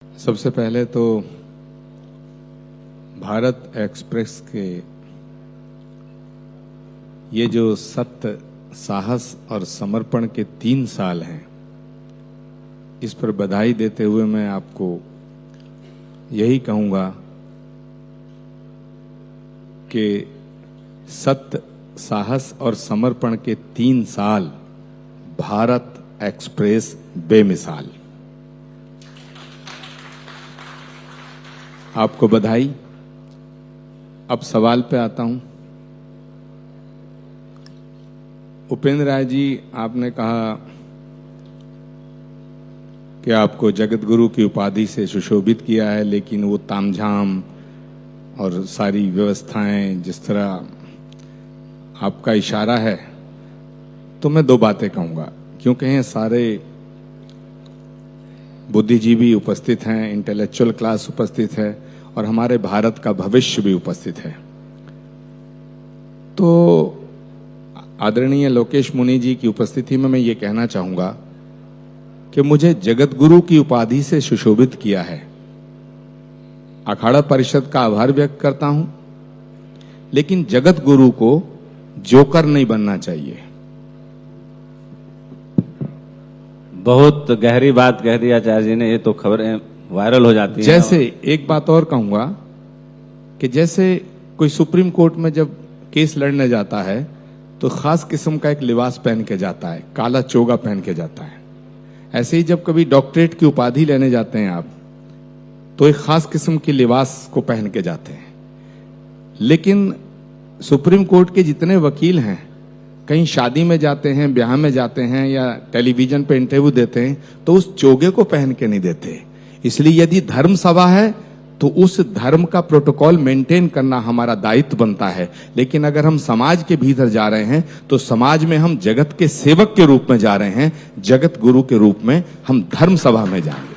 सबसे पहले तो भारत एक्सप्रेस के ये जो सत्य, साहस और समर्पण के 3 साल हैं, इस पर बधाई देते हुए मैं आपको यही कहूंगा कि सत्य, साहस और समर्पण के 3 साल भारत एक्सप्रेस बेमिसाल। आपको बधाई। अब सवाल पे आता हूं। उपेंद्र राय जी, आपने कहा कि आपको जगत गुरु की उपाधि से सुशोभित किया है, लेकिन वो तामझाम और सारी व्यवस्थाएं, जिस तरह आपका इशारा है, तो मैं 2 बातें कहूंगा। क्योंकि ये सारे बुद्धिजीवी उपस्थित हैं, इंटेलेक्चुअल क्लास उपस्थित है और हमारे भारत का भविष्य भी उपस्थित है। तो आदरणीय लोकेश मुनि जी की उपस्थिति में मैं ये कहना चाहूंगा कि मुझे जगत गुरु की उपाधि से सुशोभित किया है। अखाड़ा परिषद का आभार व्यक्त करता हूं, लेकिन जगत गुरु को जोकर नहीं बनना चाहिए। बहुत गहरी बात कह दी आचार्य जी ने। ये तो खबरें वायरल हो जाती हैं। जैसे एक बात और कहूंगा कि जैसे कोई सुप्रीम कोर्ट में जब केस लड़ने जाता है तो खास किस्म का एक लिबास पहन के जाता है, काला चोगा पहन के जाता है। ऐसे ही जब कभी डॉक्टरेट की उपाधि लेने जाते हैं आप, तो एक खास किस्म की लिबास को पहन के जाते हैं। लेकिन सुप्रीम कोर्ट के जितने वकील हैं, कहीं शादी में जाते हैं, ब्याह में जाते हैं या टेलीविजन पे इंटरव्यू देते हैं, तो उस चोगे को पहन के नहीं देते। इसलिए यदि धर्म सभा है तो उस धर्म का प्रोटोकॉल मेंटेन करना हमारा दायित्व बनता है। लेकिन अगर हम समाज के भीतर जा रहे हैं तो समाज में हम जगत के सेवक के रूप में जा रहे हैं, जगत गुरु के रूप में हम धर्म सभा में जा रहे हैं।